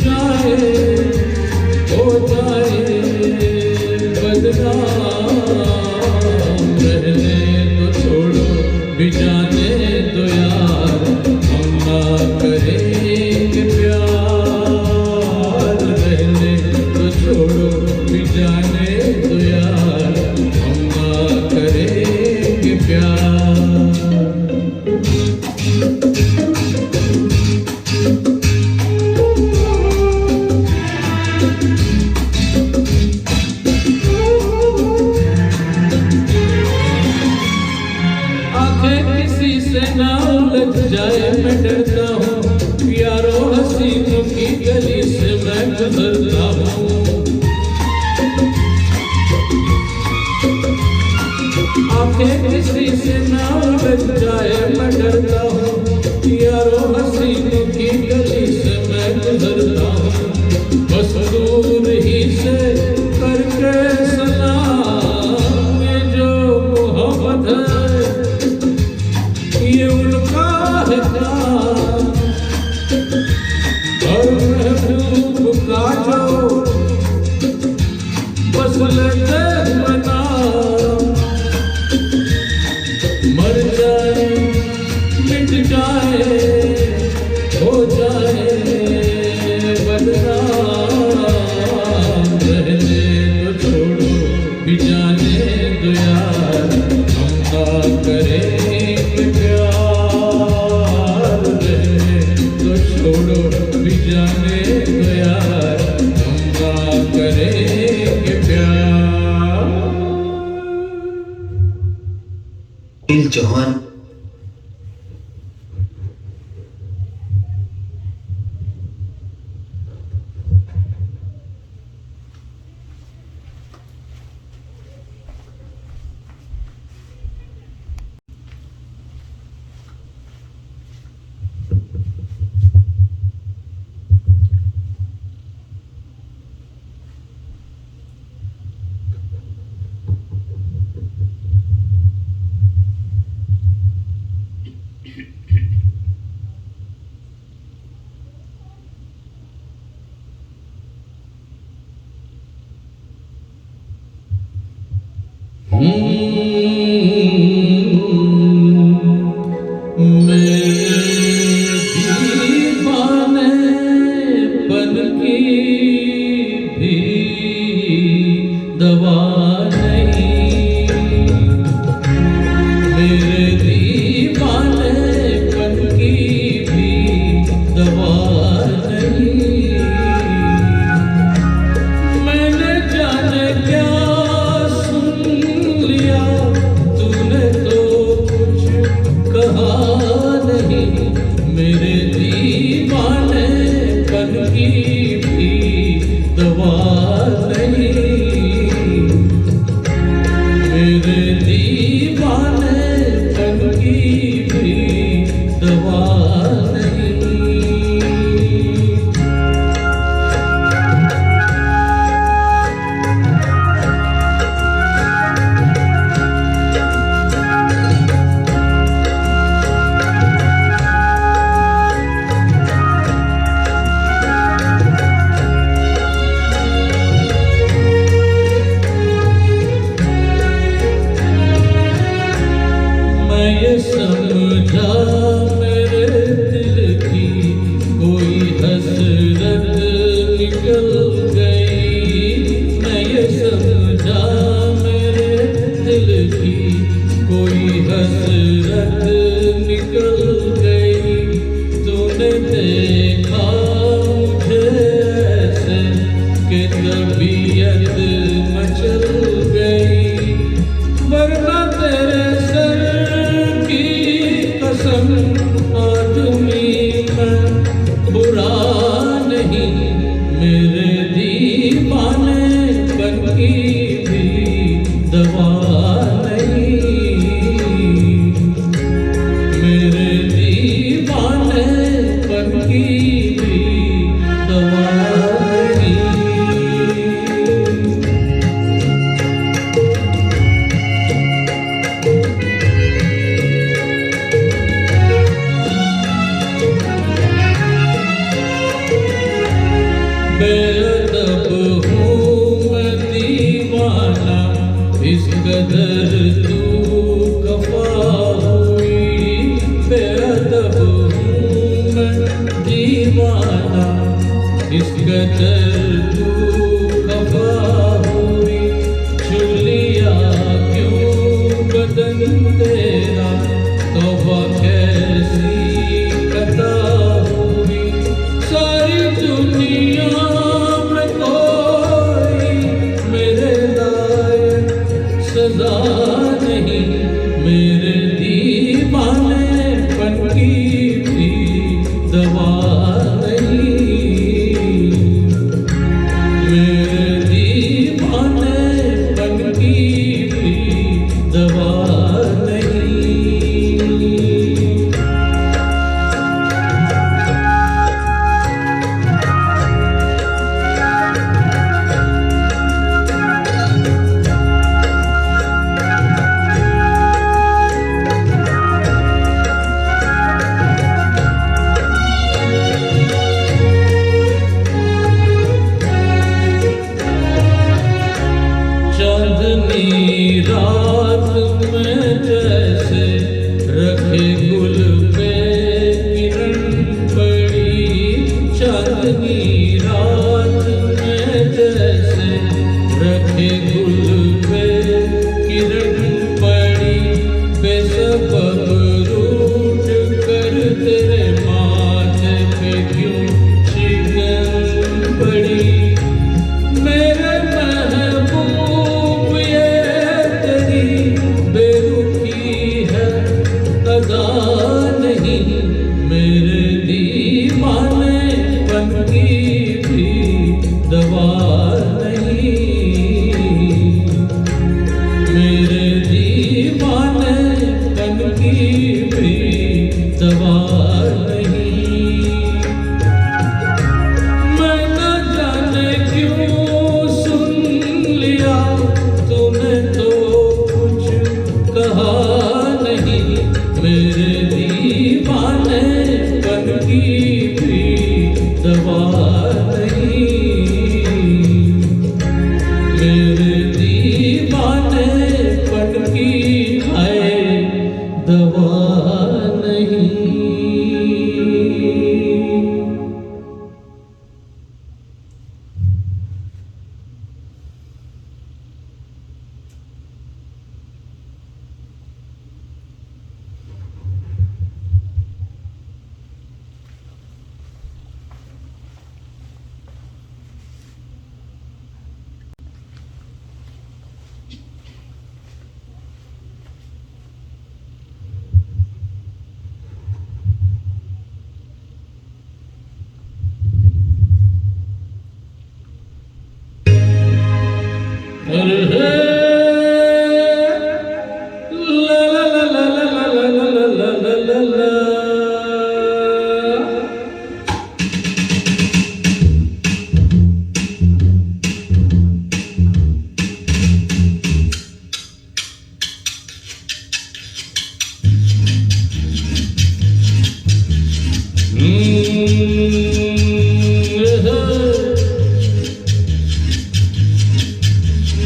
जाए हो जाए बदनाम, रहने तो छोड़ो भी जाने दो यार, हम ना करेंगे प्यार। रहने तो छोड़ो भी जाने दो यार, हम ना करेंगे प्यार। किसी से ना उलझ जाए मैं डरता हूँ, यारों हसीनों की गली से मैं गुजरता हूँ। आंखें किसी से ना उलझ जाए मैं डरता हूँ, यारों हसीनों की गली से मैं गुजरता हूँ। बस दूर ही से करके सलाम, ये जो मोहब्बत है ये उनका है काम, और महबूब का जो बस लेते बना, मर जाए मिट जाए हो जाए बदनाम। रहने तो छोड़ो भी जाने दो यार, हम ना करेंगे प्यार। रहने तो छोड़ो भी जाने दो यार, हम ना करेंगे प्यार। दिल चौहान दीवानेपन की भी दवा नहीं, मेरे दीवानेपन की भी दवा नहीं। मैंने जाने क्या सुन लिया, तूने तो कुछ कहा नहीं, मेरे दीवानेपन की भी दवा नहीं, मेरे दीवानेपन की भी दवा नहीं। मैं ये समझा मेरे दिल की कोई हसरत निकल गई, मैं ये समझा मेरे दिल की कोई हसरत निकल गई। तूने देखा मुझे ऐसे कि तबीयत मचल गई, वरना तेरे सर की कसम आदमी मैं बुरा नहीं, मेरे दीवानेपन की भी दवा नहीं, मेरे दीवानेपन की भी दवा नहीं। बेअदब हूँ मैं दीवाना, इस कदर तू खफा हुई। बेअदब हूँ मैं दीवाना, इस कदर तू खफा हुई। छू लिया क्यों बदन तेरा, तौबा कैसी खता हुई। सारी दुनिया में कोई मेरे लायक सजा नहीं, मेरे दीवानेपन की भी दवा नहीं। मेरे दीवानेपन की भी दवा नहीं। चांदनी रात में जैसे रखे गुल पे किरण पड़ी। चांदनी रात में जैसे रखे गुल पे किरण पड़ी। बेसबब रूठ कर तेरे माथे पे क्यों शिकन पड़ी। मेरे महबूब ये तेरी बेरुखी है अदा नहीं, मेरे दीवानेपन की भी दवा नहीं। मेरे दीवानेपन की भी दवा नहीं। मैं न जाने क्यों सुन लिया तूने तो कुछ कहा नहीं, मेरे दीवानेपन की भी दवा नहीं। मेरे दीवानेपन की है दवा नहीं।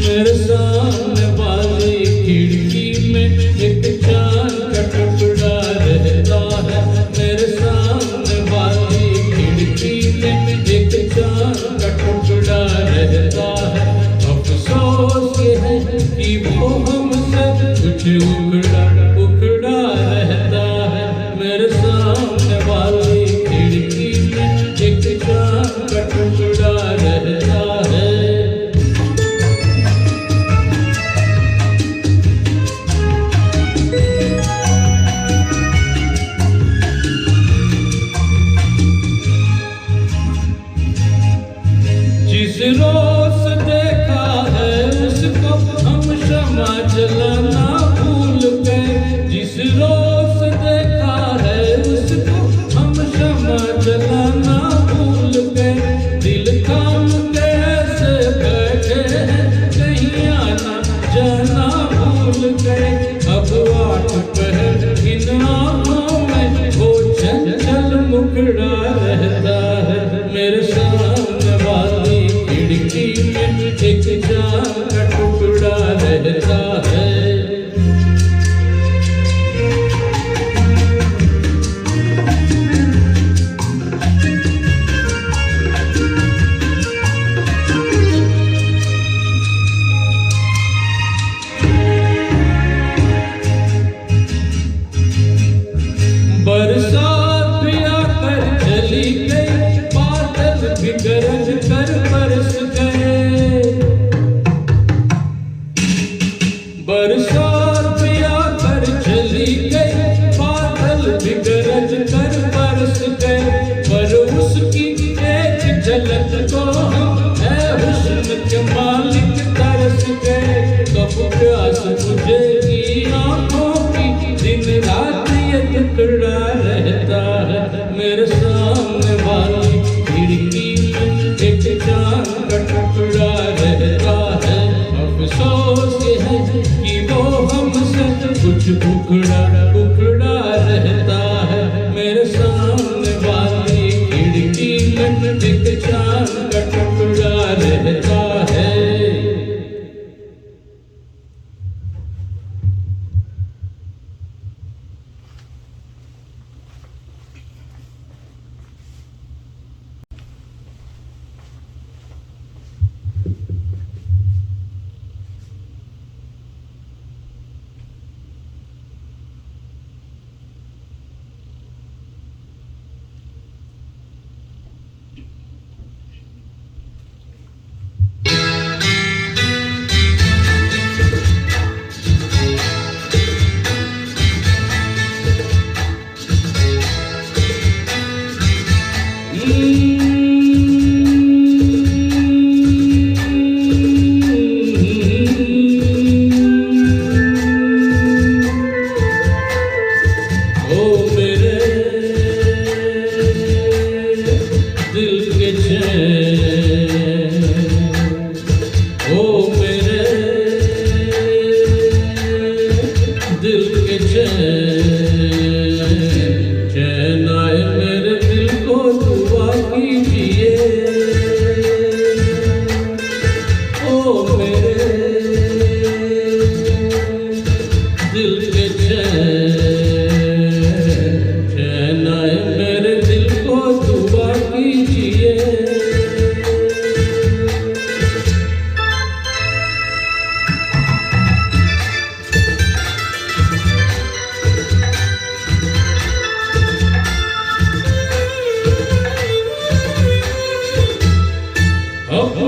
मेरे सामने वाली खिड़की में एक चांद का टुकड़ा रहता है। मेरे सामने वाली खिड़की में एक चांद का टुकड़ा रहता है। अफसोस ये है कि वो हमसे कुछ उखड़ा उखड़ा रहता है। मेरे सामने वाली खिड़की में एक चांद का टुकड़ा रहता है। जिस रोज देखा है उसको हम क्षमा जलाना भूल गए। जिस रोज देखा है उसको हम क्षमा जलाना भूल गए। दिल थाम के ऐसे बैठे हैं कहीं आना जाना भूल गए। अब 8 पहर इन आँखों में वो चंचल मुखड़ा रहता है। मेरे सामने वाला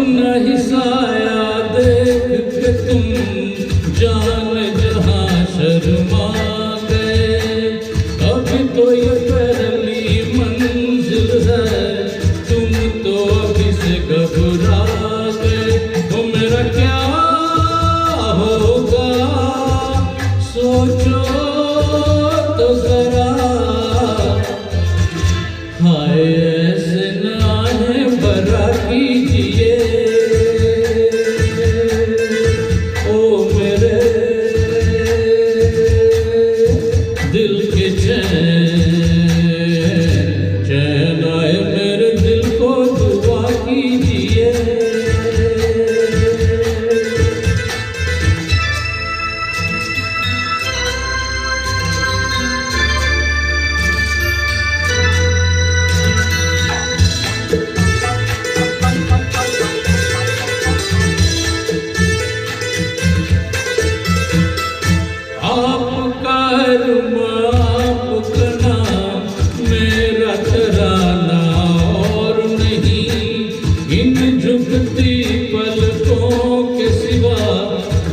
नहीं साया देख के तुम जान जहां शर्मा गए। अभी तो ये पहली मंजिल है, तुम तो अभी से घबरा गए। तो मेरा क्या होगा सोचो तो जरा, हाय ऐसे नाहे बरा कीजिए ओ मेरे दिल के चैन, चैन आए मेरे दिल को दुआ कीजिए। आपका आपका नाम मेरा तराना और नहीं, इन झुकती पलकों के सिवा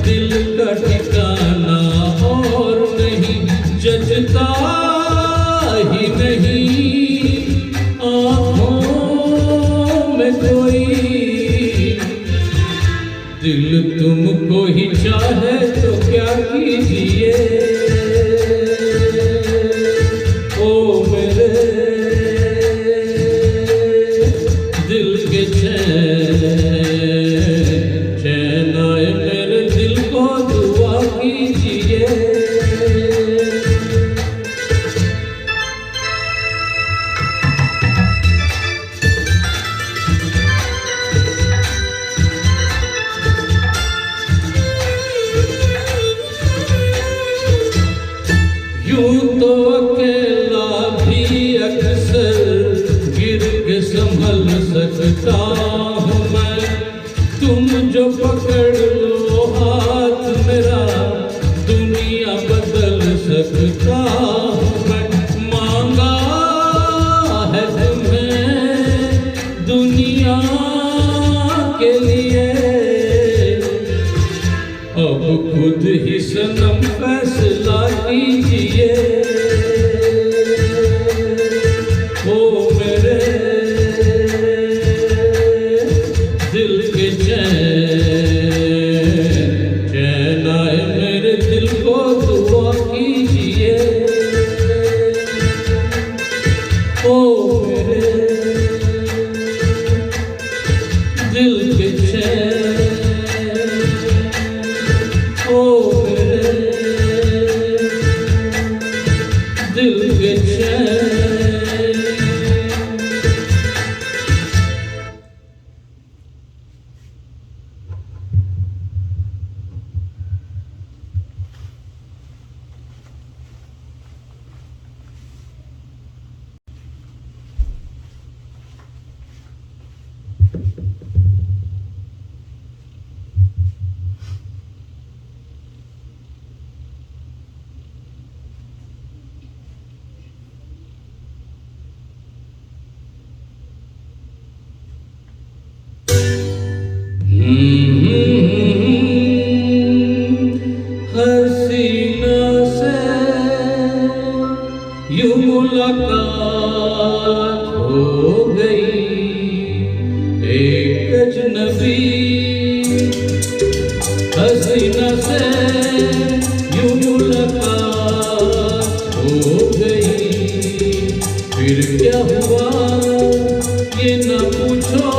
दिल का ठिकाना और नहीं। जजता ही नहीं आँखों में कोई, दिल तुमको ही चाहे तो क्या कीजिए ओ मेरे दिल के चैन, चैन आए मेरे दिल को दुआ कीजिए। यूं तो अकेला भी अक्सर गिर के संभल सकता हूँ मैं, तुम जो पकड़ लो हाथ मेरा दुनिया बदल सकता हूँ मैं। मांगा है तुम्हें दुनिया के लिए, अब खुद ही सनम फैसला कीजिए ओ मेरे दिल के चैन, चैन आए मेरे दिल को दुआ कीजिए ओ मेरे दिल के चैन, ओ मेरे दिल के चैन। हसीना से यूं मुलाकात हो गई, एक अजनबी हसीना से यूं मुलाकात हो गई। फिर क्या हुआ ये न पूछो,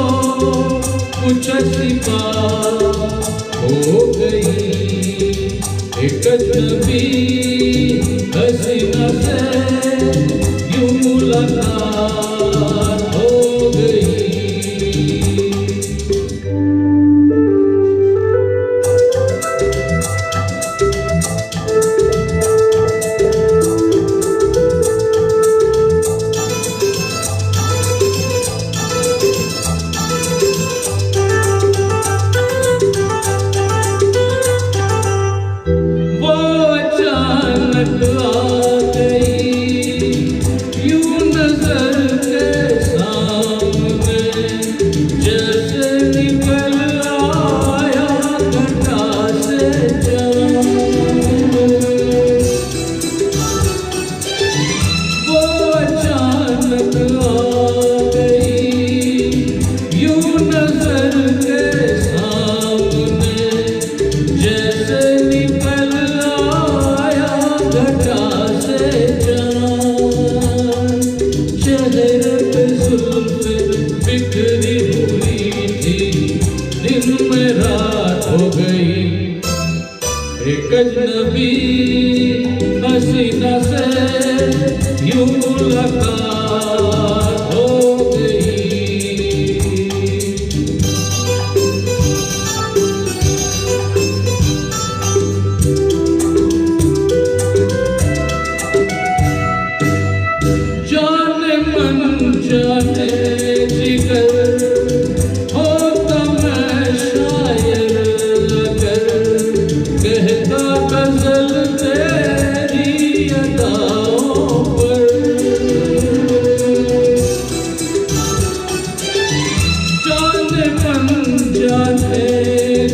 कुछ ऐसी बात हो गई। एक अजनबी हसीना से यूं मुलाकात हो गई। वो दिन में रात हो गई, एक अजनबी हसीना से यूं मुलाकात हो गई। जाने मन जाने जिगर होता मैं शायर अगर कहता गजल तेरी अदाओं पर। जाने मन जाने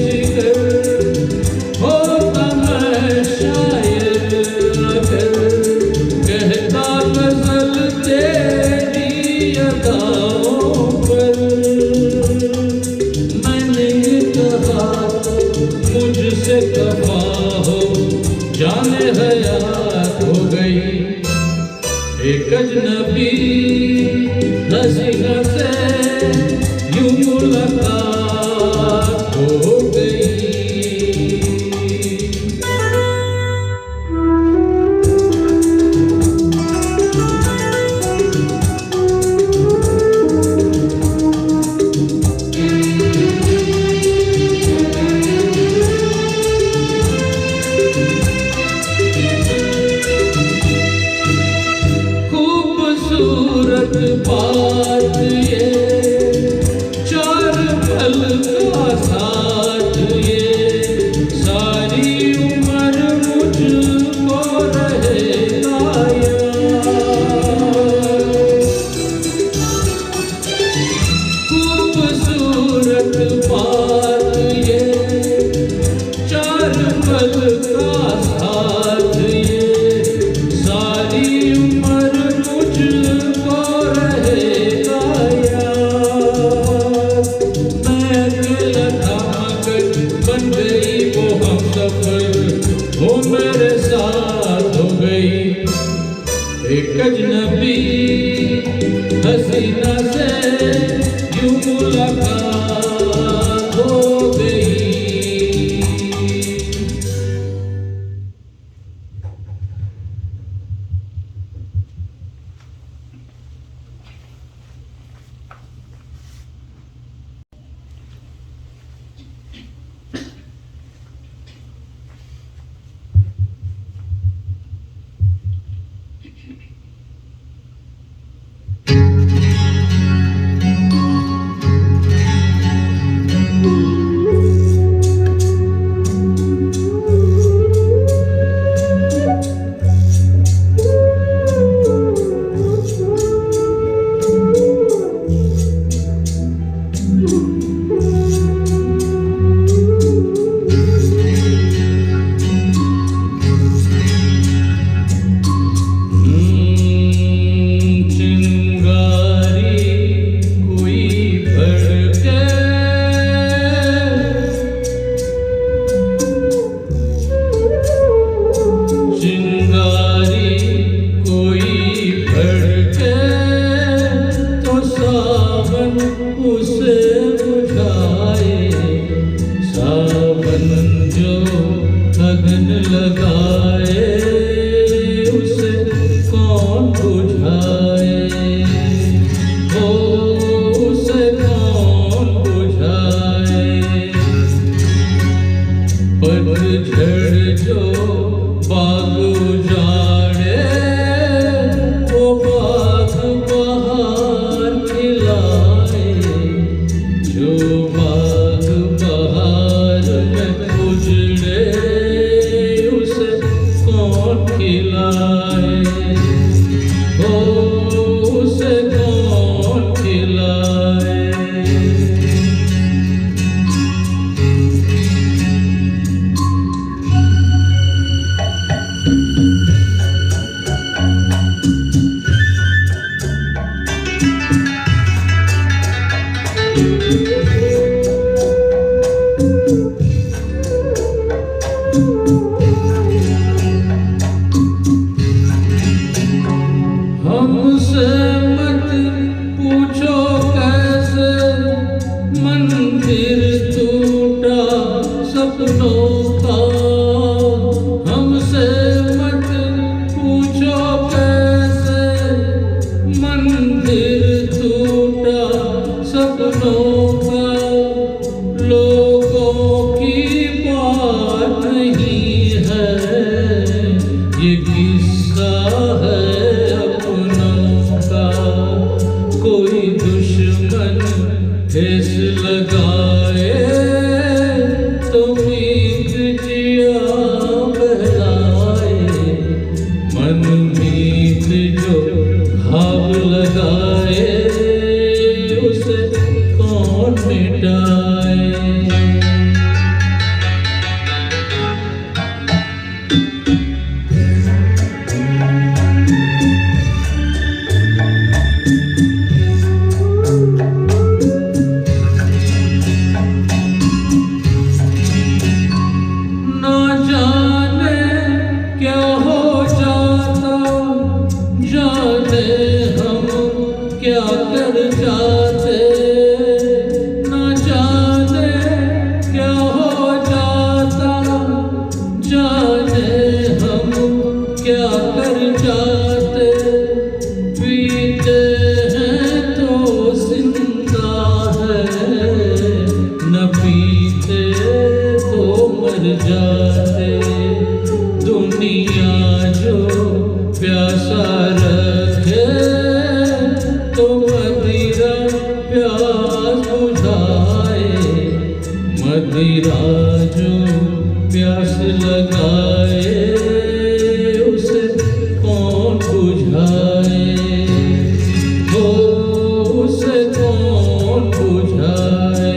जिगर होता मैं शायर अगर कहता गजल तेरी अदाओं पर। मैंने ये कहा मुझसे कहा हो जाने हयात हो गई, एक अजनबी हसीना से यूं मुलाकात हो गई। खूबसूरत बात ये चार पल का साथ ये सारी उम्र मुझको रहेगा याद। खूबसूरत बात ये चार पल का साथ ये सारी उम्र मुझको रहेगा याद। मैं अकेला था मगर बन गई वो हमसफर, वो मेरे साथ हो गई, एक अजनबी हसीना से यूं मुलाकात हो गई। लगाए तो मीत जिया बहलाए, मन मीत जो भाव लगाए उसे कौन मिटाए। क्या कर जाते न जाने क्या हो जाता, जाने हम क्या कर जाते। पीते हैं तो जिंदा है, न पीते तो मर जाते। दुनिया जो प्यासा रखे तो मदिरा प्यास बुझाए, मदिरा जो प्यास लगाए उसे कौन बुझाए, हो उसे कौन बुझाए।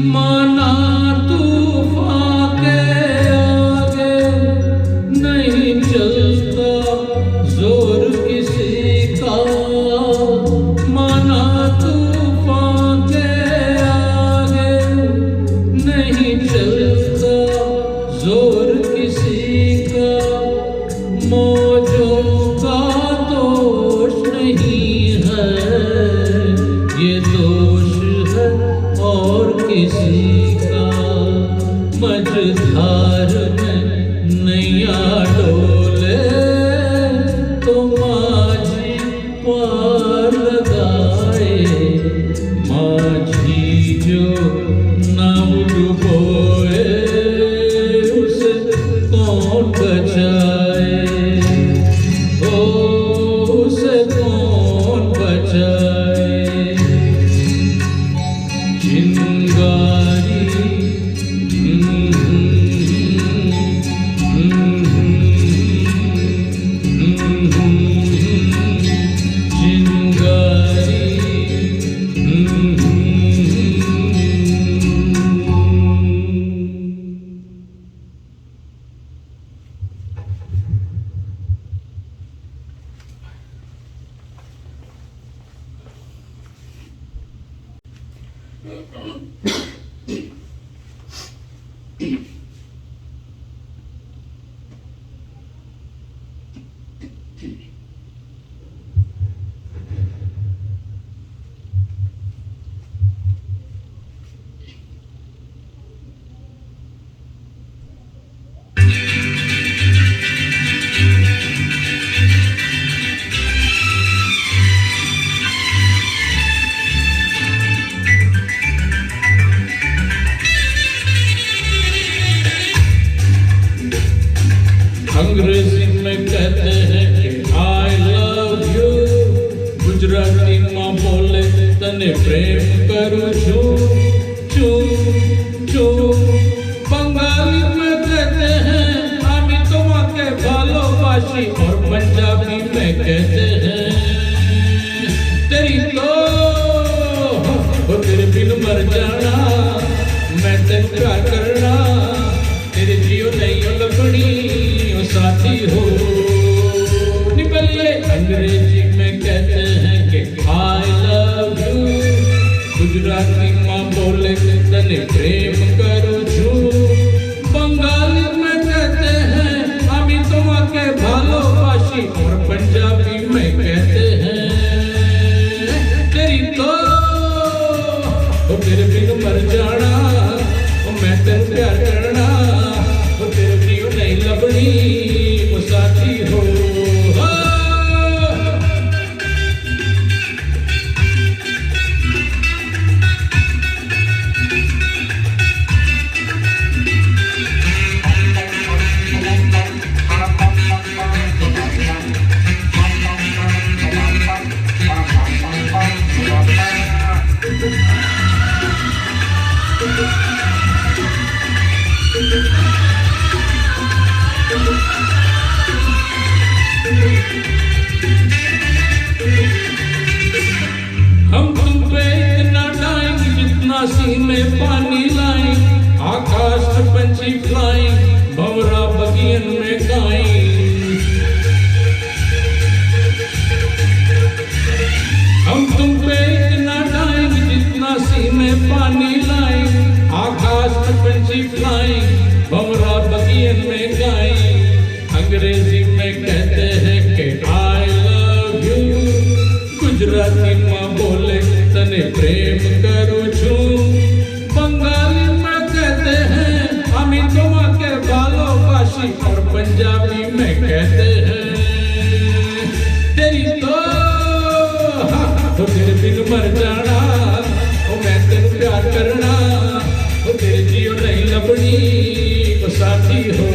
माना तूफान के आगे नहीं चलता जोर किसी का, माना तूफान के आगे नहीं चलता जोर किसी का। मौजों का दोष नहीं है ये दोष है और किसी का। मझधार में नैया डोले तो माझी पार लगाए, माझी जो नाव डुबोए उसे कौन बचाए, ओ उसे कौन बचाए। चिंगारी अंग्रेजी में कहते हैं कि I love you, गुजराती माँ बोले तने प्रेम करूँ छू छू छू। बंगाली में कहते हैं आमी तुम्हाके भालोबाशी, और पंजाबी में कहते हैं तेरी तो वो तेरे बिन मर जाना, मैं तेरे प्यार करना, तेरे जियो नहीं लपड़ी साथी हो। निकलिए अंग्रेजी में कहते हैं कि I love you, गुजराती माँ बोले तने प्रेम करो छू। बंगाली में कहते हैं आमी तुम्हाके भालोबाशी, और पंजाबी में कहते हैं तेरी तो वो तेरे बिन मर जाना, मैं तेरे प्यार करना, वो तेरे जियो नहीं लबड़ी साथी हो। हम तुम पे इतना डाएंगे जितना सीने पानी लाएं, आकाश में पंछी फ्लाएं, भंवरा बगियन में गाएं। हम तुम पे इतना डाएंगे जितना सीने पानी लाएं, आकाश में पंछी फ्लाएं, भंवरा बगियन में गाएं। अंग्रेजी में कहते हैं कि I love you, गुजराती माँ बोले तने प्रेम करूँ छू, बंगाली में कहते हैं हमी तुम्हारे भालोबाशी, और पंजाबी में कहते हैं तेरी तो तेरे बिन मर जाना, ओ मैं तेरे प्यार करना, ओ तेरे जियो नहीं लबनी, ओ साथी हो।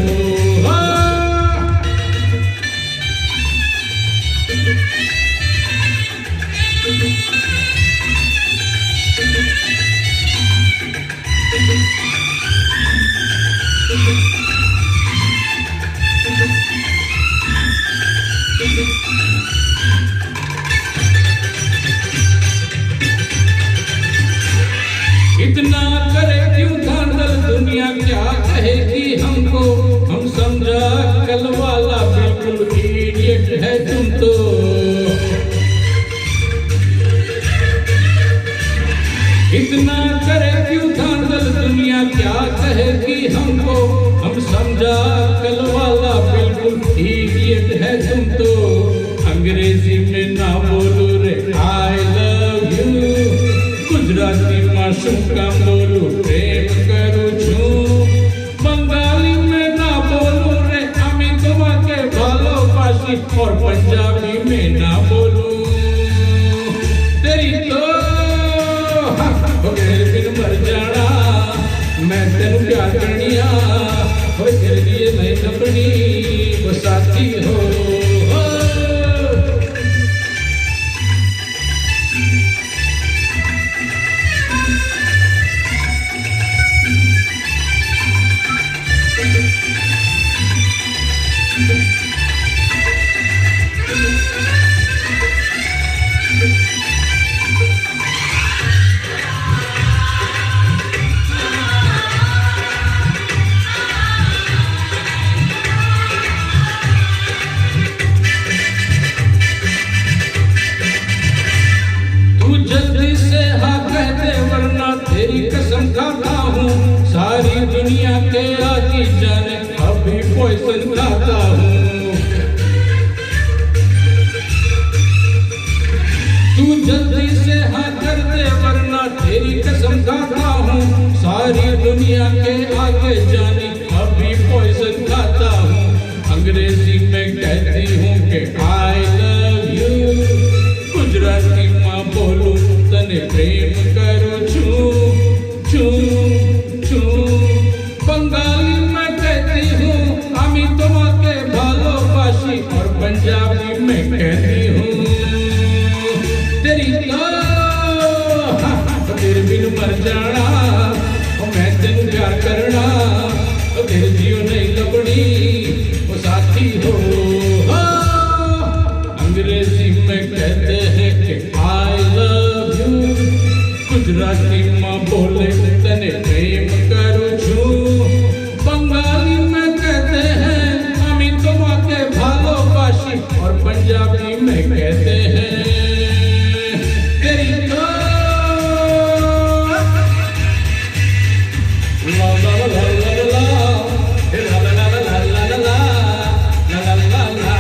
इतना करे क्यों धांधल, दुनिया क्या कहेगी हमको, हम समझा कल वाला बिल्कुल इडियट है तुम तो। इतना करे क्यों धांधल, दुनिया क्या कहेगी हमको, हम समझा कल वाला बिल्कुल इडियट है तुम तो। अंग्रेजी में ना बोलो रे I love you, गुजराती माशूम का बोलू प्रेम करूँ छू, बंगाली में ना बोलू रे हमी तुम्हारे भालोबाशी, और पंजाबी में ना बोलू तेरी तो तेरे बिन मर जाना, मैं तेनू प्यार करनिया, हो तेरे लिए नहीं लबनी, वो साथी हो। जल्दी से हाँ कह दे वरना तेरी कसम खाता हूँ, सारी दुनिया के आगे जाने अभी पॉइजन खाता हूँ। तू जल्दी से हाँ कर दे वरना तेरी कसम खाता हूँ, सारी दुनिया के आगे जाने अभी पॉइजन खाता हूँ। अंग्रेजी में कहती हूँ कि I love you, गुजराती माँ बोलूं तने प्रेम करूँ छू छू छू, बंगाली में कहती हूँ हमी तुम्हारे भालोबाशी, और पंजाबी में कहती हूँ तेरी तो तेरे बिन मर जाना, और मैं तेनू प्यार करना, और तेरे जियो नहीं लबनी, वो साथी हो। अंग्रेजी में कहते हैं कि I love you, गुजराती माँ बोले तने प्रेम करूँ छू, बंगाली में कहते हैं हमी तुम्हारे भालोबाशी, और पंजाबी में कहते हैं तेरी तो ला ला ला ला ला ला ला ला ला ला ला ला ला ला।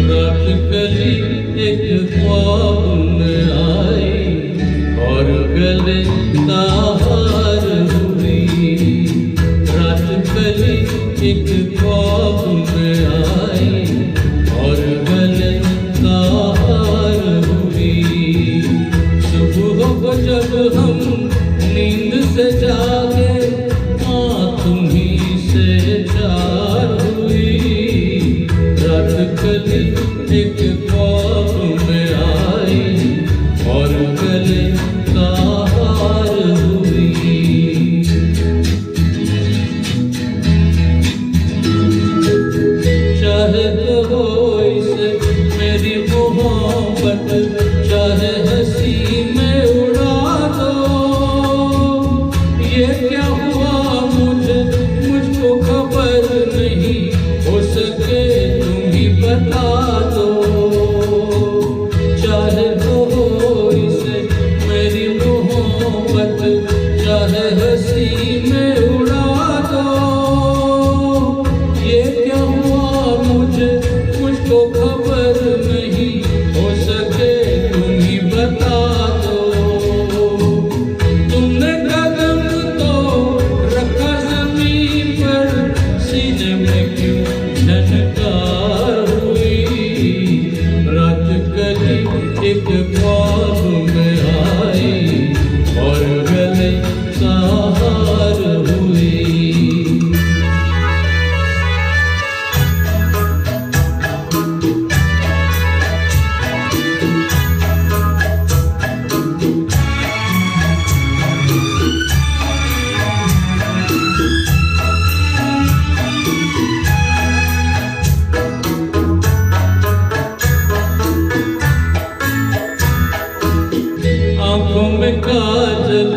रात कली एक ख्वाब में आई, और गले का हार हुई। रात कली एक ख्वाब में आई और गले का हार हुई। सुबह को जब हम नींद से जागे तुम्हीं से चार हुई। रात कली एक ख्वाब में आई और गले का हार हुई। चाहे तो हो इसे मेरी मोहब्बत, चाहे हंसी में उड़ा दो। ये क्या हुआ मुझको खबर नहीं, हो सके तुम ही बता दो। चाहे तो हो इसे मेरी मोहब्बत, चाहे हंसी में उड़ा दो। ये क्या हुआ मुझको खबर नहीं, हो सके तुम ही बता दो। तुमने कदम तो रखा जमीन पर, सीने में क्यों झनकार हुई। रात कली एक ख्वाब में आई और गले का हार हुई। आँखों में काजल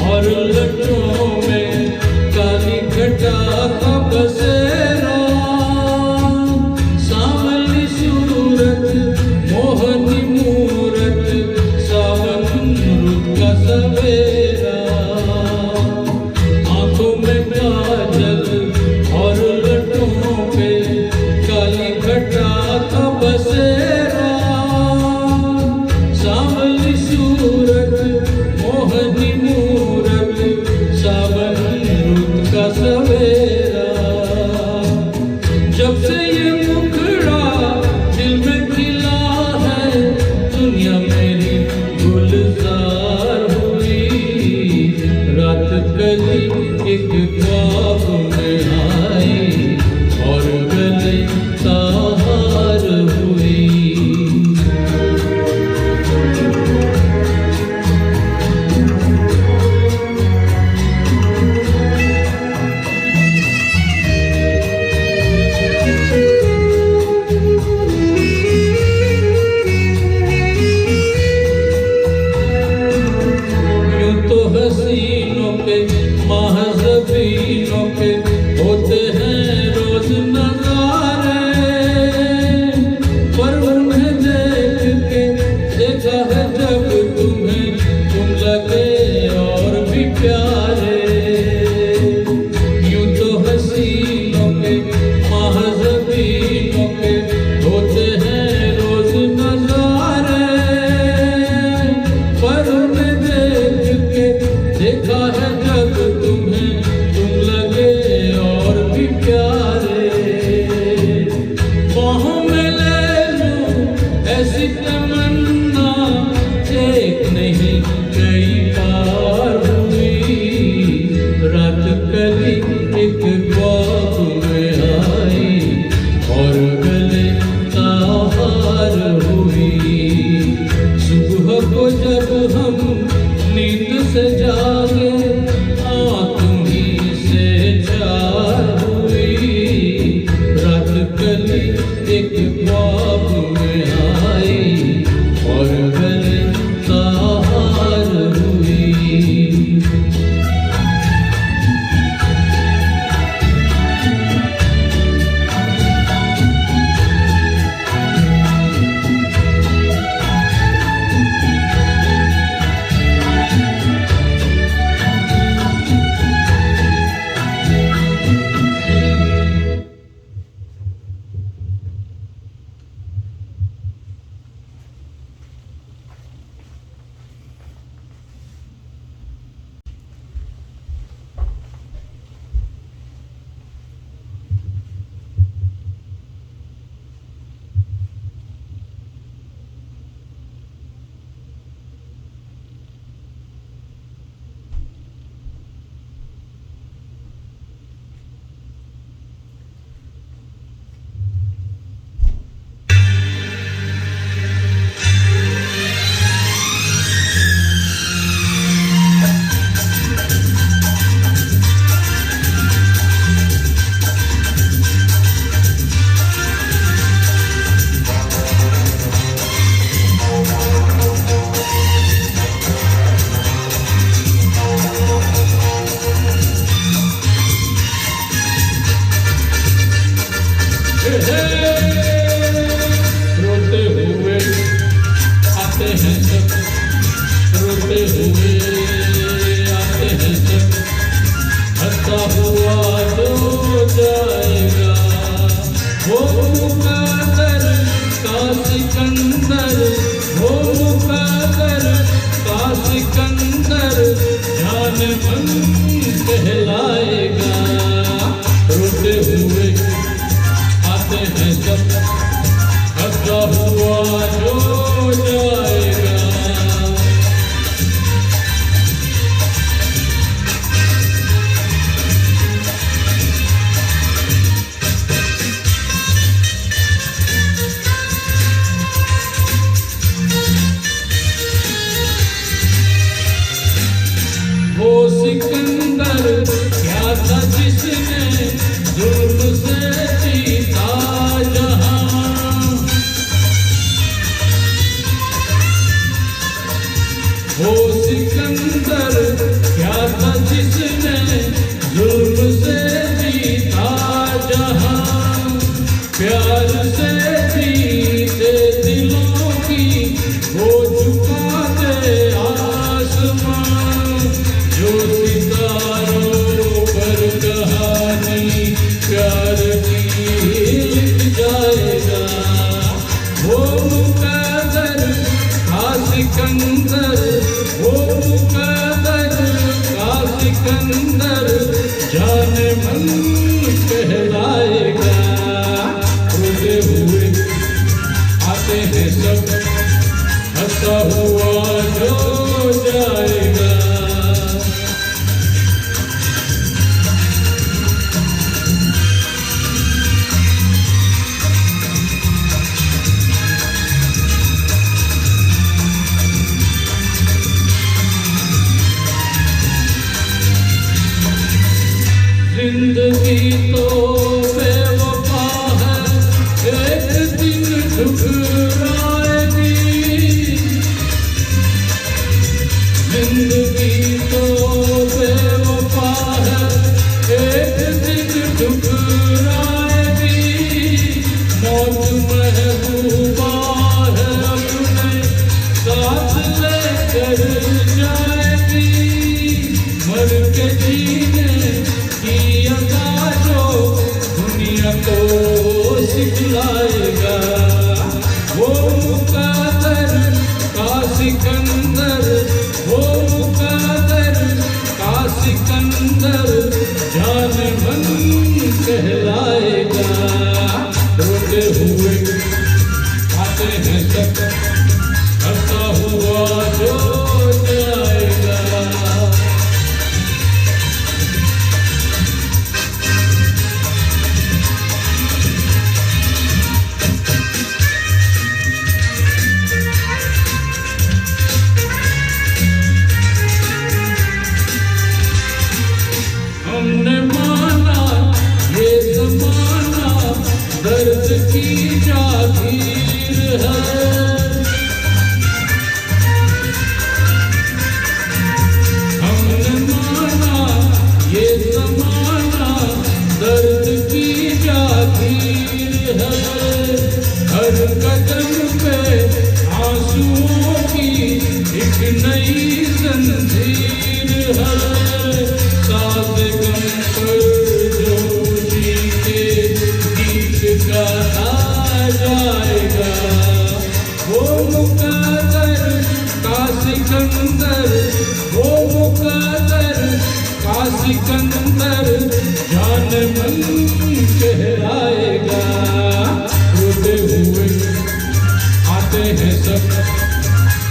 और लटों में काली घटा का बसेरा। सांवली सूरत मोहनी मूरत, सावन रुत का सवेरा। आँखों में काजल और लटों पे काली घटा का बसेरा। सांवली सूरत मोहनी मूरत, सावन रुत का सवेरा। जब से ये मुखड़ा दिल में खिला है, दुनिया मेरी गुलजार हुई। रात कली एक ख्वाब में आई और गले का हार हुई। हसीनों के महज़बीनों के होते हैं रोज नज़ारे, पर उन्हें देख के देखा है जब तुम्हें, तुम लगे और भी प्यारे। यूं तो हसीनों के महज़बीनों के होते हैं रोज नज़ारे, पर उन्हें देखा है जब तुम्हें, तुम लगे और भी प्यारे। बाहों में ले लूं ऐसी तमन्ना, एक नहीं कई बार हुई। रात कली एक ख्वाब में आई और गले का हार हुई। सुबह को जब हम नींद से जागे तुम्हीं से चार हुई। रात कली एक ख्वाब में आई और गले का हार हुई। सिकंदर वो मुकद्दर का सिकंदर जाने मन कहलाएगा। रोते हुए आते हैं सब हंसा हुआ जो जाएगा। जिंदगी तो बेवफा है, एक दिन ठुकराएगी। जिंदगी तो बेवफा है, एक दिन ठुकराएगी। मौत महबूबा है, अपने साथ लेकर जाएगी। मर के जीने दुनिया को सिखलाएगा। वो मुकद्दर का सिकंदर, वो मुकद्दर का सिकंदर जाने मन कहलाएगा। रोते हुए आते हैं सब हंसा हुआ जो जाएगा। हमने माना ये ज़माना दर्द की जागीर है। हमने माना ये ज़माना दर्द की जागीर है। हर कदम पे आंसुओं की एक नई जंजीर है। साथ गम पर जोशी के गीत गाया जाएगा। वो मुकद्दर का सिकंदर, वो मुकद्दर का सिकंदर जाने मन कहलाएगा। रोते हुए आते हैं सब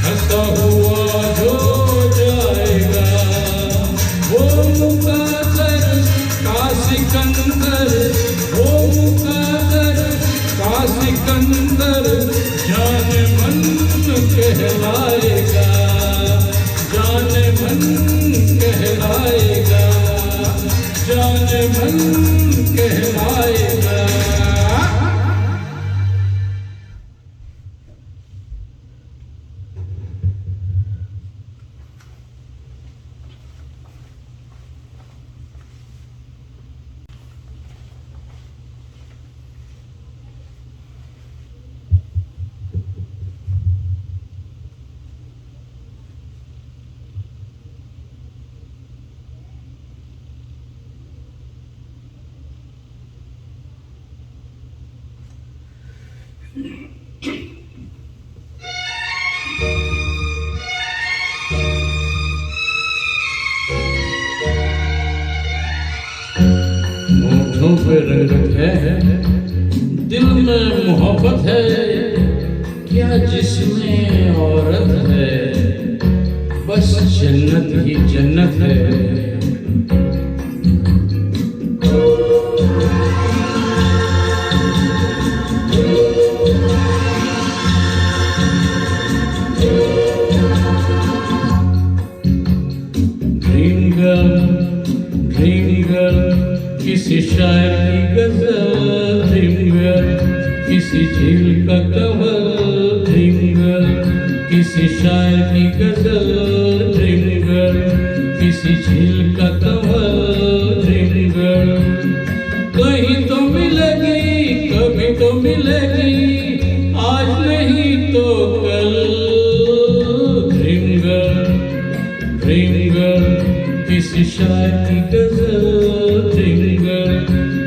हंसा हुआ जो जाएगा। वो मुकद्दर का सिकंदर, वो मुकद्दर का सिकंदर जाने मन कहलाएगा। जाने मन कहलाएगा, जाने मन कहलाएगा। होठों पे रंगत है, दिल में मोहब्बत है, क्या जिसमें औरत है, बस जन्नत ही जन्नत है। किसी शायर की गजल ड्रीम गर्ल, किसी झील का कवल ड्रीम गर्ल, किसी शायर की गजल ड्रीम गर्ल, किसी झील का कवल ड्रीम गर्ल। कहीं तो मिलेगी, कभी तो मिलेगी, आज नहीं तो कल। ड्रीम गर्ल, ड्रीम गर्ल, किसी शायर की गजल ड्रीम गर्ल,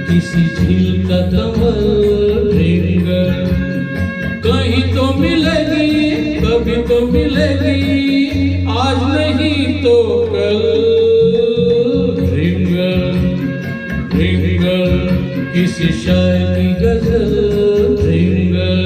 किसी झील का कमल ड्रीम गर्ल। कहीं तो मिलेगी, कभी तो मिलेगी। मिलेगी आज नहीं तो कल। ड्रीम गर्ल किसी शायर की गजल। ड्रीम गर्ल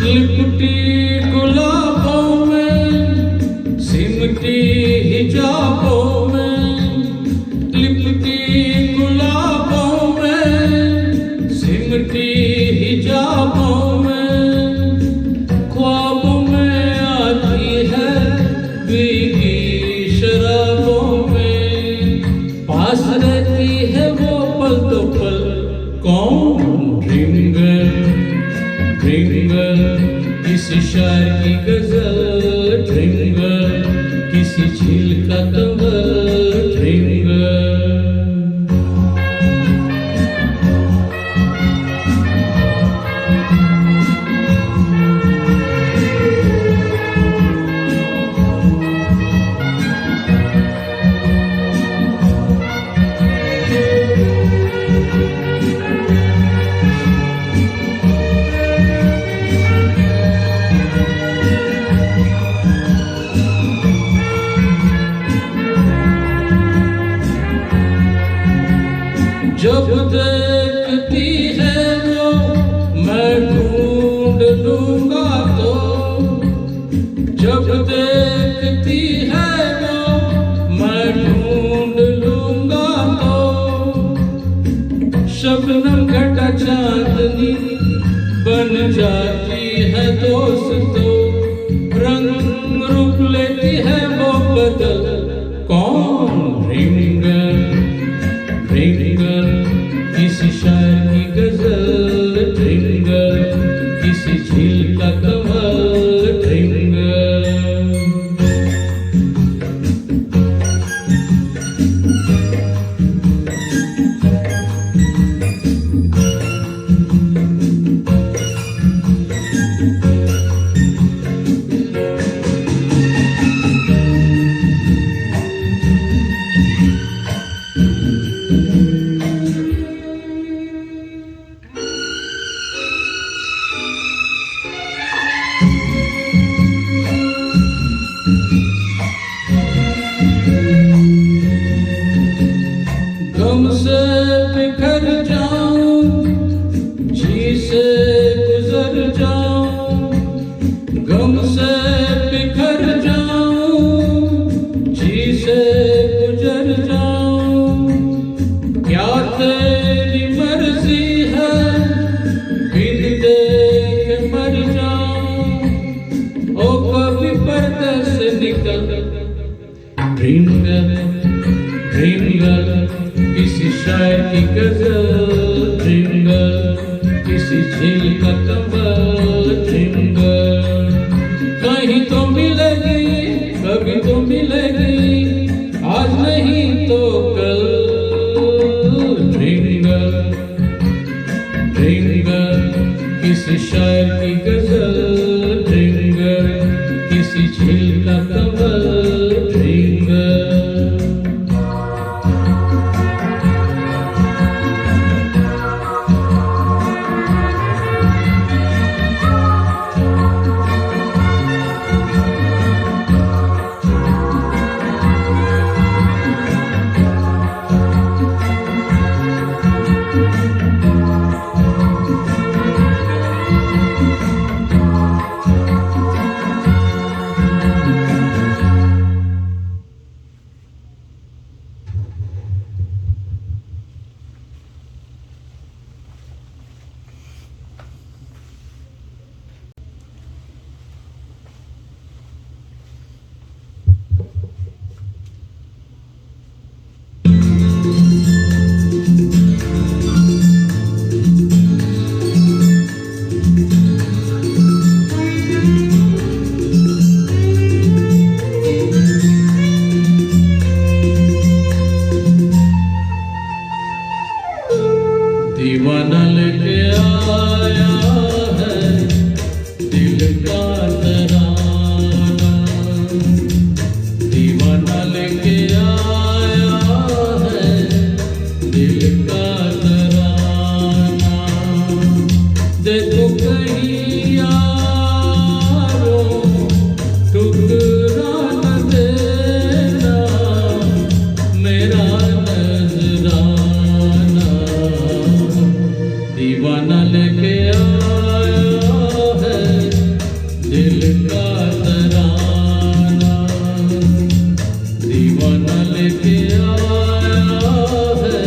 लिपटी गुलाबों में सिमटी हिजाबों में। लिपटी गुलाबों में सिमटी हिजाबों में। ख्वाबों में आती है भीगी शराबों में। पास रहती है वो पल तो पल कौन। ड्रीम गर्ल किसी शायर की गजल। ड्रीम गर्ल किसी झील का कंवल। ड्रीम गर्ल जब देखती है वो मैं ढूंढ लूंगा तो। जब देखती है वो मैं ढूंढ लूंगा तो। शबनम घटा चांदनी बन जाती है दोस्तों। रंग रूप लेती है वो बदल कौन। ड्रीम गर्ल किसी शायर की गजल। ड्रीम गर्ल किसी झील का कमल। ड्रीम गर्ल गम से बिखर जाऊं जी से गुजर जाऊं। गम से बिखर जाऊं जी से गुजर जाऊं। क्या तेरी मर्जी है बिन देख मर जाऊं। ओ कभी पर्दे से निकल। ड्रीम गर्ल किसी शायर की गजल। ड्रीम गर्ल किसी झील का कंवल। ड्रीम गर्ल कहीं तो मिलेगी कभी तो मिलेगी आज नहीं तो कल। ड्रीम गर्ल किसी शायर की गजल। ड्रीम गर्ल किसी झील का कंवल। ड्रीम गर्ल दीवाना लेके आया है दिल का तराना, दीवाना लेके आया है दिल का तराना। देखो कहीं यारो टुकड़ा न देना मेरा नजराना, दीवाना लेके आया है दिल का तराना, दीवाना लेके आया है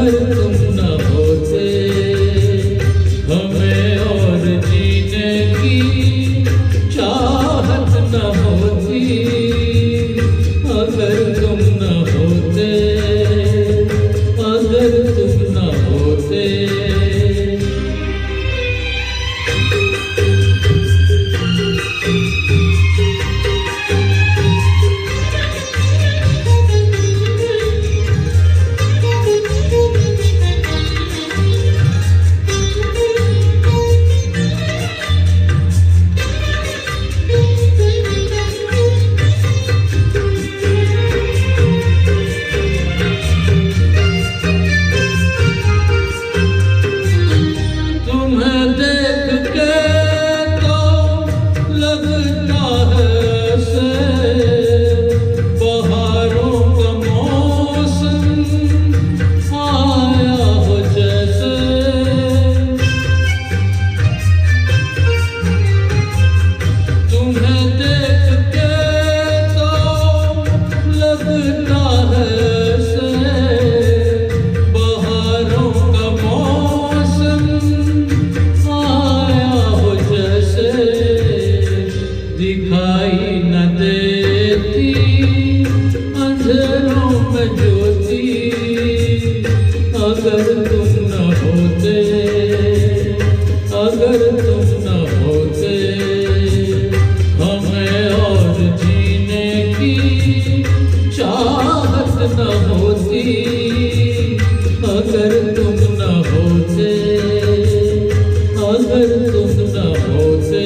अगर तुम न होते हमें और जीने की चाहत न होती, अगर तुम न होते, अगर तुम न होते। तुम्हें देख के तो लगता है ऐसे बहारों का मौसम आया हो जैसे, तुम्हें देख के तो लगता है ऐसे बहारों का मौसम आया हो जैसे, दिखाई न देती अंधेरों में ज्योति, अगर तुम न होते, अगर तुम न होते हमें और जीने की चाहत न होती, अगर तुम न होते, अगर तुम न होते।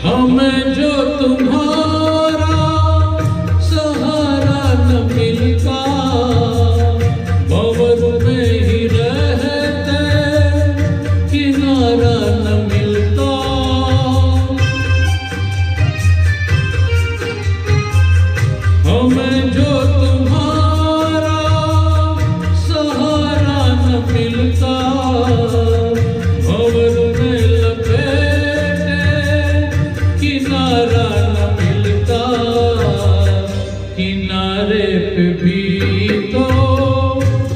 हमें जो तुम्हारा सहारा न मिलता, भंवर में ही रहते किनारा न मिलता, हमें जो तुम्हारा सहारा न मिलता, भंवर में लपेटे किनारा न मिलता, किनारे पे भी तो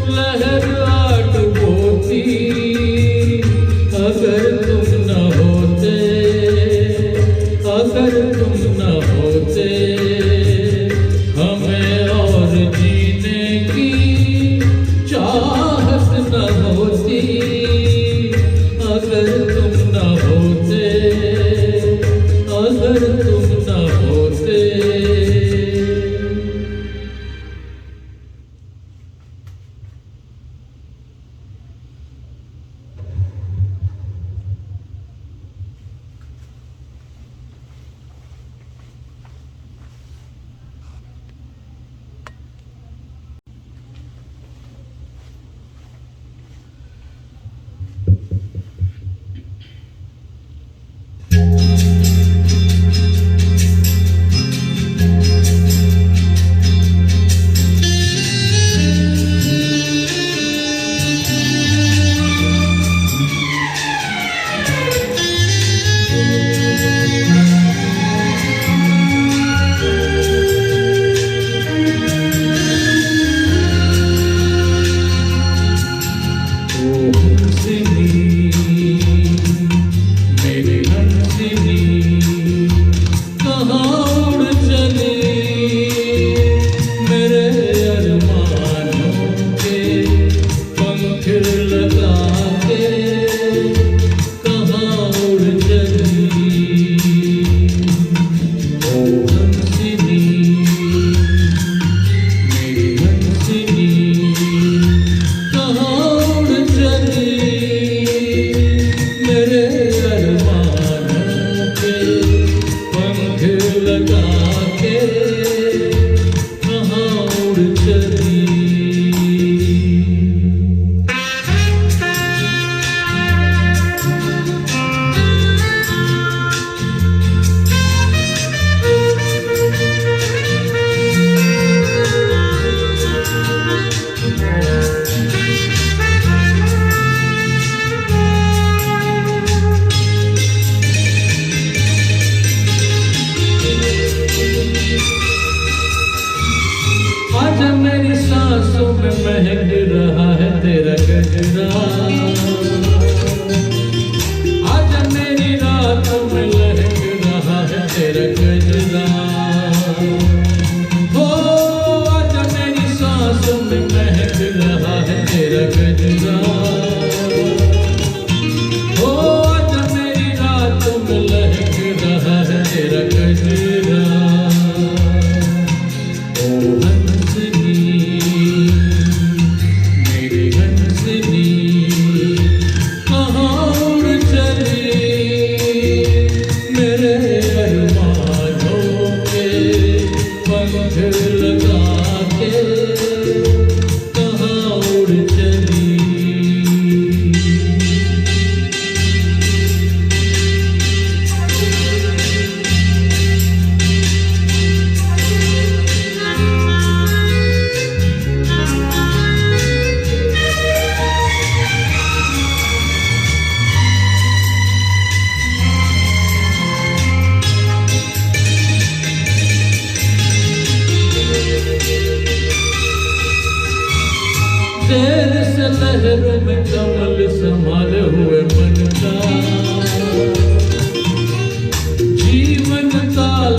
लहर आट बोती, अगर तुम न होते, अगर तुम न होते हमें और जीने की चाहत न होती, अगर तुम न होते, अगर तुम न होते।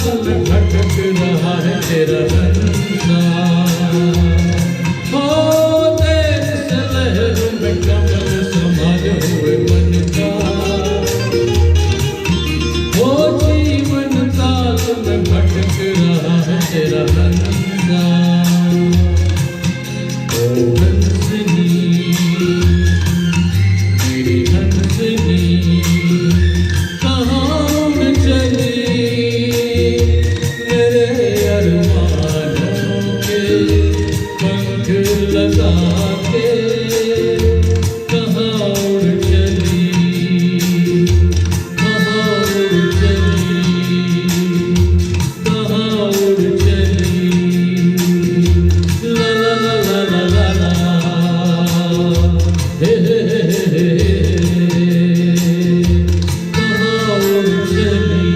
में भटक रहा है तेरा हंसा। हो तेरे से लहरों में कमल संभाले हुए मन का। हो जीवन ताल में भटक रहा है तेरा हंसा। ओ हंसनी मेरी हंसनी कहाँ उड़ चली मेरे अरमानों के पंख लगा के। कहाँ उड़ चली कहाँ उड़ चली कहाँ उड़ चली। ला ला ला ला ला ला हे हे हे कहाँ उड़ चली।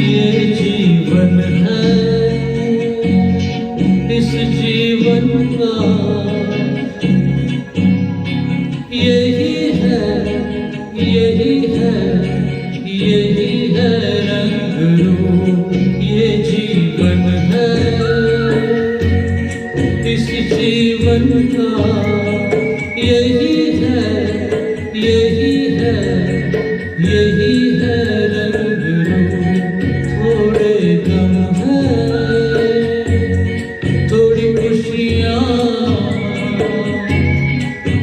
ये जीवन है इस जीवन का यही है यही है यही है रंग रूप। ये जीवन है इस जीवन का यही है यही है यही है रंग रूप। थोड़े गम है थोड़ी खुशियाँ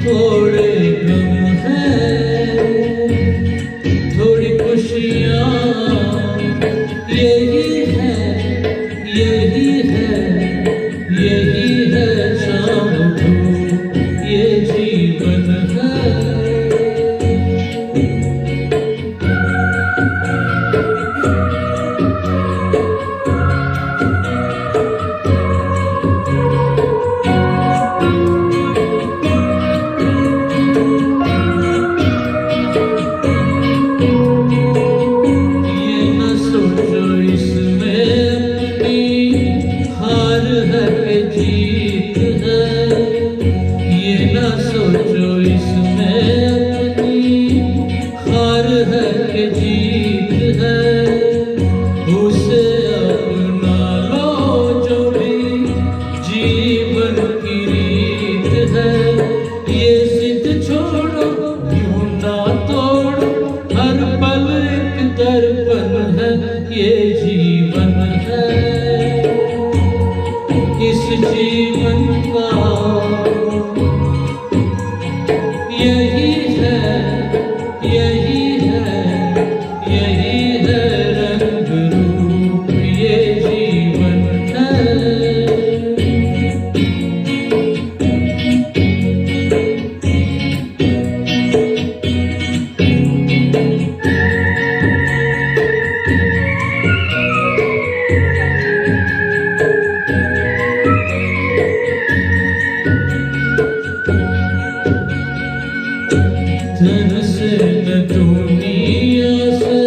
थोड़े गम है थोड़ी खुशियाँ। यही है यही है यही है शाम धूप। ये जीवन है। ये न सोचो इसमें अपनी हार है कि जीत है। ये न सोचो इसमें अपनी हार है कि जीत है। उसे अपना लो जो भी जीवन की रीत है। ये जिद छोड़ो यूं ना तोड़ो हर पल एक दर्पण है। ये जीवन है इस जीवन का यही है यही है यही है रंग रूप। ये जीवन है। धन से न दुनिया से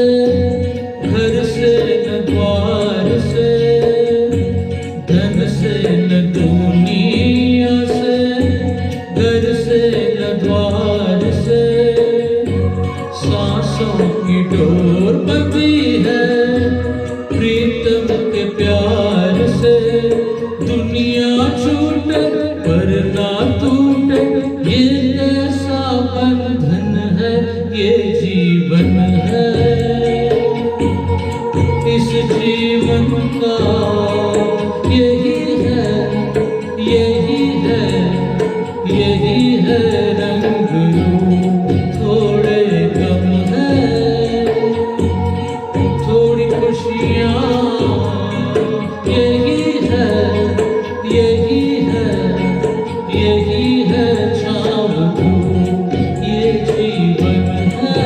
घर से न द्वार से। धन से न दुनिया से घर से न द्वार से। सांसों की डोर बंधी है प्रीतम के प्यार से। दुनिया छूटे पर ना टूटे ये ऐसा बंधन है। ये जीवन है इस जीवन का यही है यही है यही है रंग रूप। थोड़े गम है थोड़ी खुशियाँ। यही है यही है यही है छाव धूप। ये जीवन है।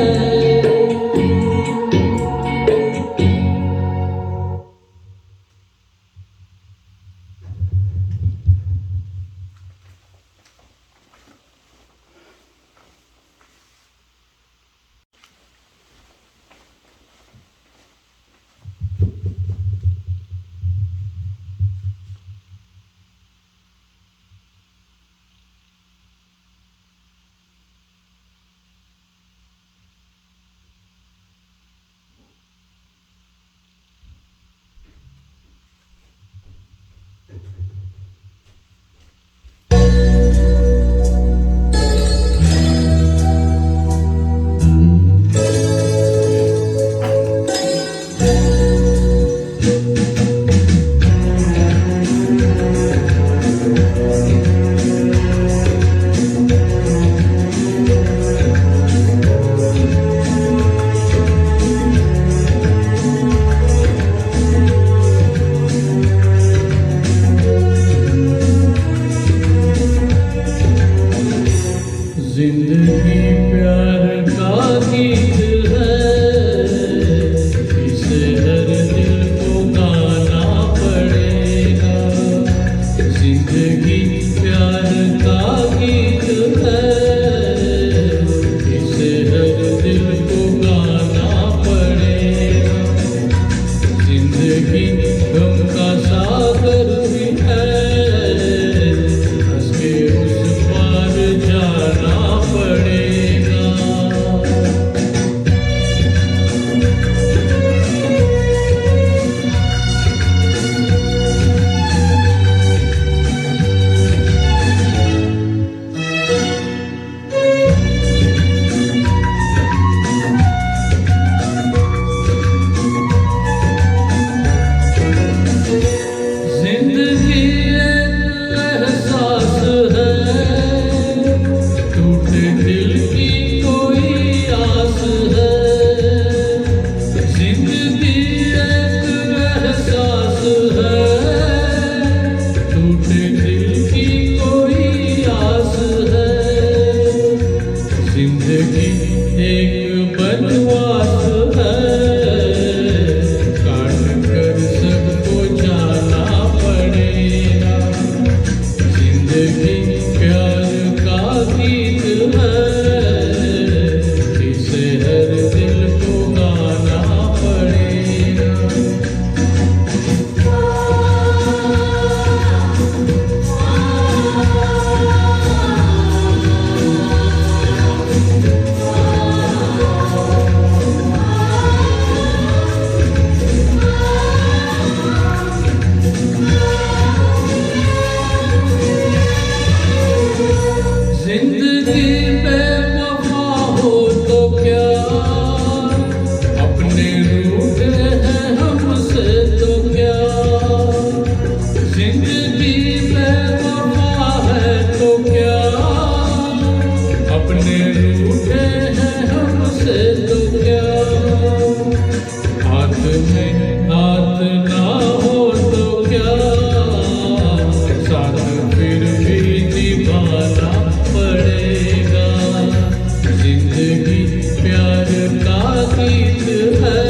गीत है,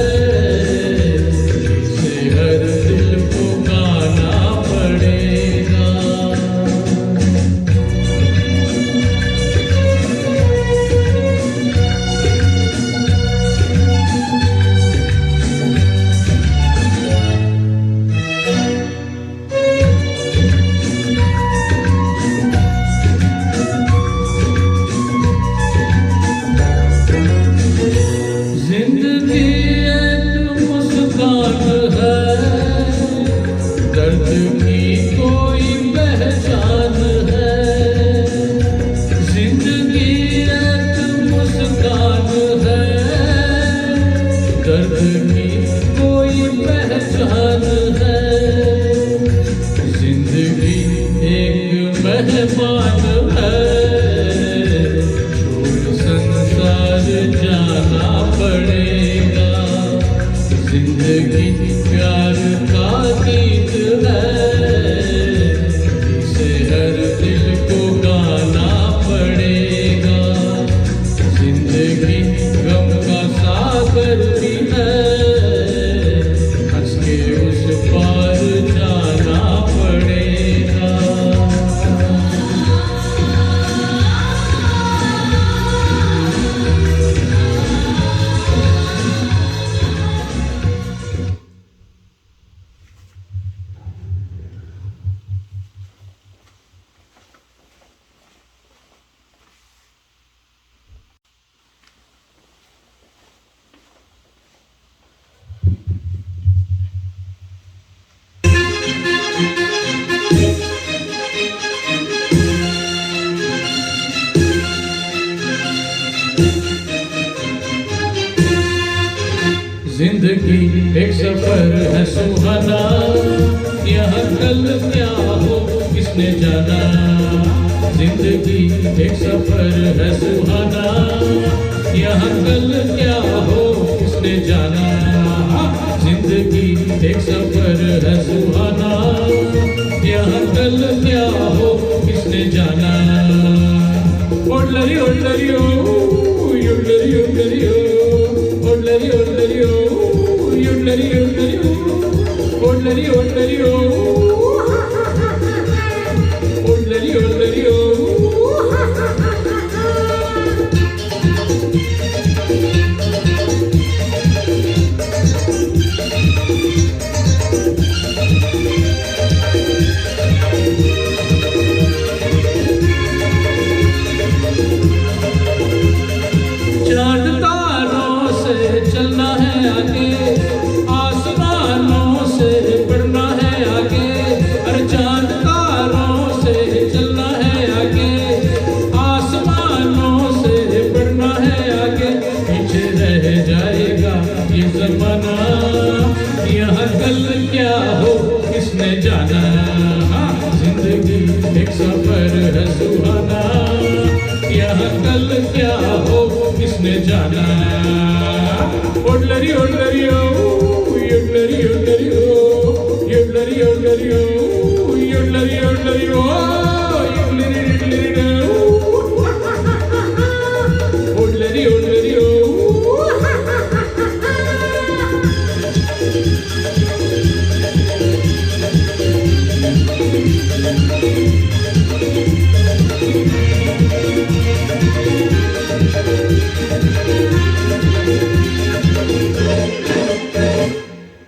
इसे हर दिल को गाना पड़ेगा। जिंदगी एक मुस्कान है, दर्द की कोई पहचान है। जिंदगी एक मुस्कान है, दर्द की कोई पहचान है। जिंदगी एक मेहमान है, छोड़ संसार जाना पड़ेगा। जिंदगी प्यार का गीत है, इसे हर दिल को गाना पड़ेगा। जिंदगी गम का सागर भी है, हंस के उस पार जाना पड़ेगा। जिंदगी एक सफर है सुहाना, यहाँ कल क्या हो किसने जाना। जिंदगी एक सफर है सुहाना, यहाँ कल क्या हो किसने जाना। जिंदगी एक सफर है सुहाना, यहाँ कल क्या हो किसने जाना। ओडलरी ओडलरी ओ ओडलरी ओडलरी ओ ओडलरी ओडलरी ओ ओडलरी ओडलरी ओ ओडलरी ओडलरी ओ ओडलरी ओडलरी ओ। चांद तारों से चलना है आगे, आसमानों से बढ़ना है आगे। अरे चांद तारों से चलना है आगे, आसमानों से बढ़ना है आगे। पीछे रह जाएगा ये जमाना, यहाँ कल क्या हो किसने जाना। जिंदगी एक सफर है सुहाना, यहाँ कल क्या हो किसने जाना। ओडलरी ओडलरी ओ ओडलरी ओडलरी ओ ओडलरी ओडलरी ओ ओडलरी ओडलरी ओ ओडलरी ओडलरी ओ ओडलरी ओडलरी ओ।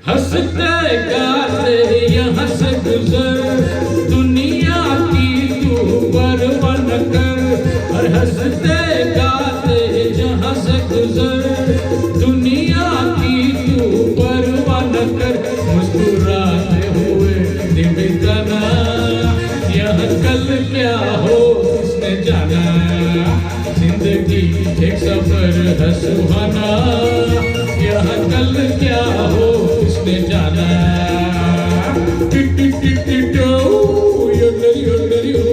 हंसते गाते यहाँ से गुजर, दुनिया की तू परवाह न कर। और हंसते गाते यहाँ से गुजर, दुनिया की तू परवाह न कर। मुस्कुराते हुए दिन बिताना, यहाँ कल क्या हो किसने जाना। जिंदगी एक सफर है सुहाना, यहाँ कल क्या हो किसने जाना। टिट टिट टिट टिट ओ योडलरी योडलरी ओ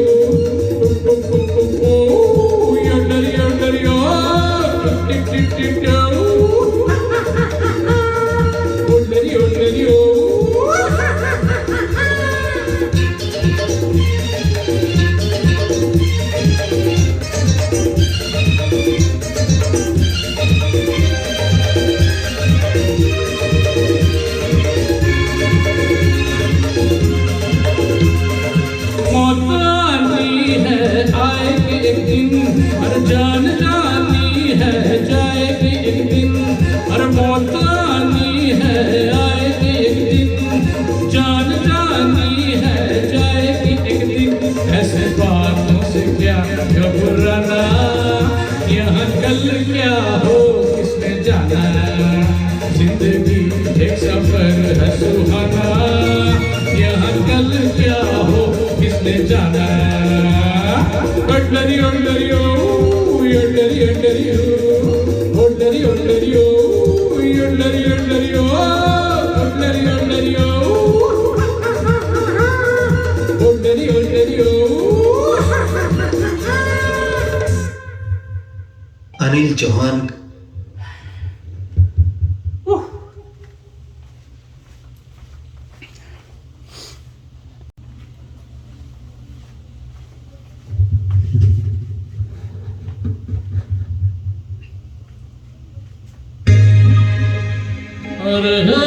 योडलरी योडलरी ओ टिट टिट टिट ओ योडलरी योडलरी ओ। जिंदगी एक सफर है सुहाना, यहाँ कल क्या हो किसने जाना। ओडरी ओडरी ओ ओडरी ओडरी ओ ओडरी ओडरी ओ ओडरी ओडरी ओ ओडरी ओडरी ओ ओडरी ओडरी ओ। अनिल चौहान। अरे ला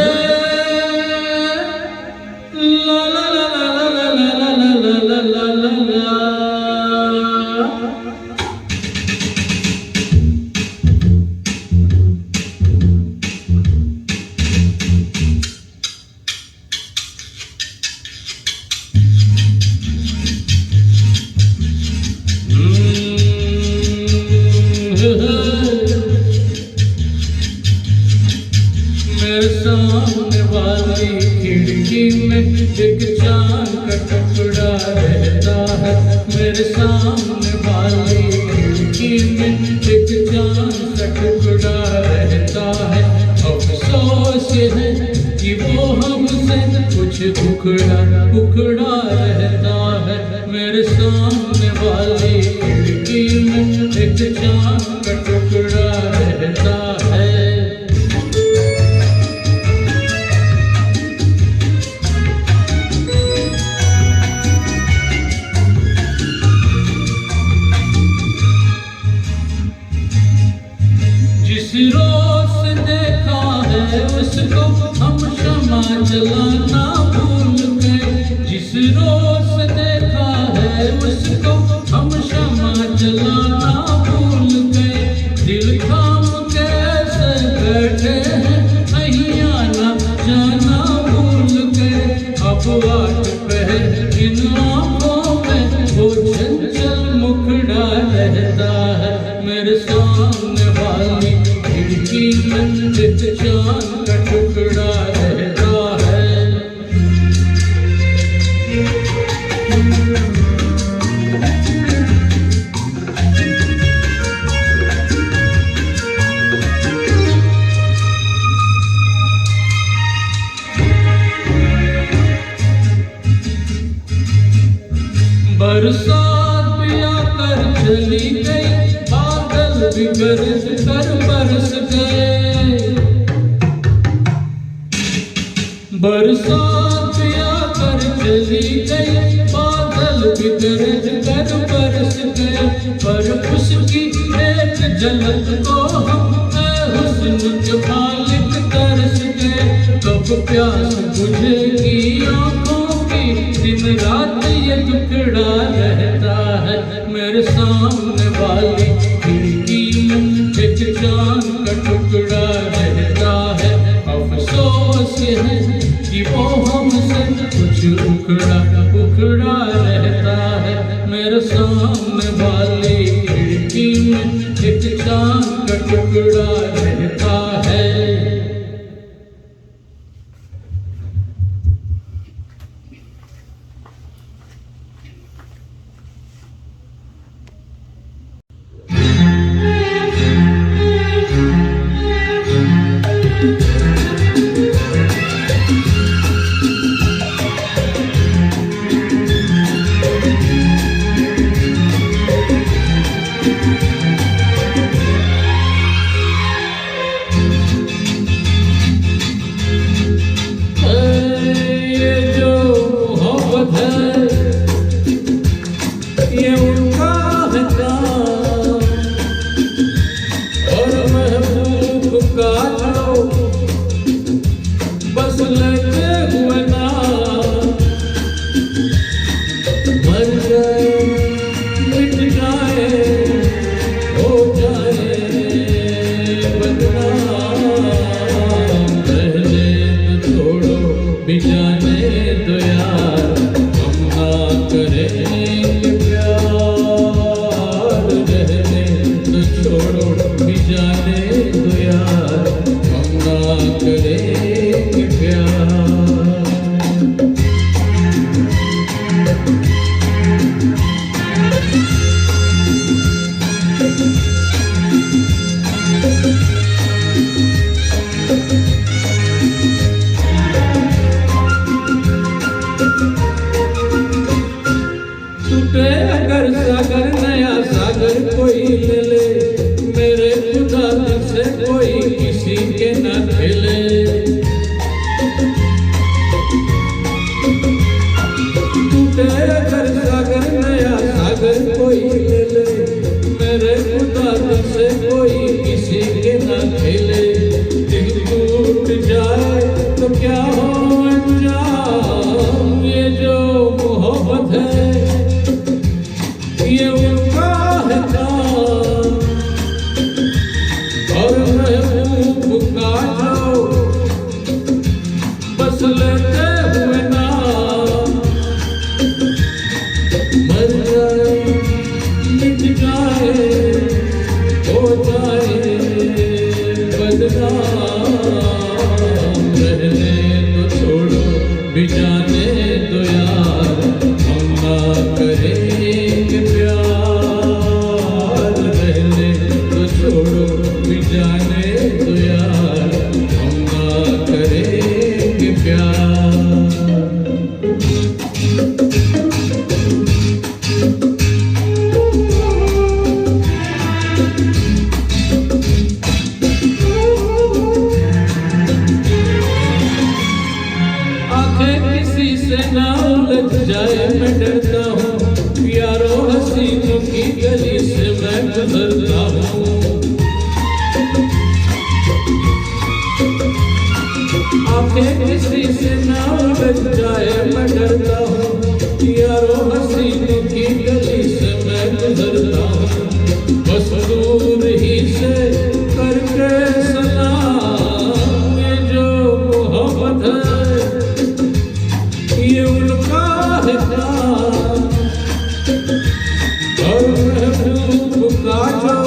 ला ला ला ला ला ला ला ला ला ला। मेरे सामने वाली खिड़की में एक चांद का टुकड़ा रहता है। मेरे सामने वाली खिड़की में एक चांद का टुकड़ा रहता है। अफसोस ये है कि वो हमसे कुछ उखड़ा उखड़ा रहता है। मेरे सामने वाली खिड़की में एक चांद का टुकड़ा रहता है। जिस रोज से देखा है उसको हम क्षमा चलाना भूल गए। जिस रोज से देखा है उसको हम क्षमा चलाना भूल गए। दिल थाम कैसे बैठे हैं कहीं आना जाना भूल गए। अब बात पहल इन आँखों में वो चंचल मुखड़ा रहता है। मेरे सामने वाली खिड़की में एक चांद का टुकड़ा रहता है। बरसात भी आकर चली गई, बादल भी गरज कर बरस गए। बरसात भी आकर चली गई, बादल भी गरज कर बरस गए। पर उसकी एक झलक को हम हुस्न के मालिक तरस गए। कब प्यास बुझेगी आँखों की, दिन रात ये टुकड़ा रहता है। मेरे सामने वाली खिड़की में एक चांद का टुकड़ा रहता है। अफसोस है कि वो हमसे कुछ उखड़ा उखड़ा रहता है। मेरे सामने वाली खिड़की में एक चांद का टुकड़ा रहता है। बदनाम रहने तो छोड़ो भी जाने दो यार, हम ना करेंगे प्यार। रहने तो छोड़ो भी जाने दो यार, हम ना करेंगे प्यार। किसी से ना उलझ जाए मैं डरता हूँ, यारों हसीनों की गली से मैं गुजरता हूँ। आंखें किसी से ना उलझ जाए मैं डरता हूँ, यारों हसीनों की गली से मैं गुजरता हूँ। बस दूर ही से करके सलाम, ये जो मोहब्बत है ये उनका है काम। और महबूब का जो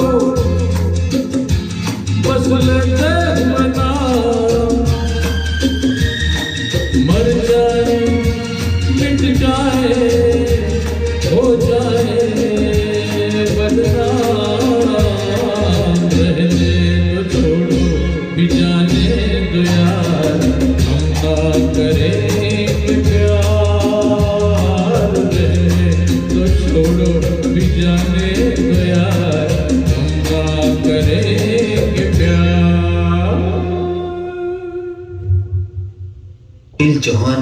बस लेते हुए नाम, मर जाए मिट जाए हो जाए बदनाम। रहने तो छोड़ो भी जाने दो यार, हम ना करेंगे प्यार। रहने तो छोड़ो भी जाने दो यार, हम ना करेंगे प्यार। दिल चौहान।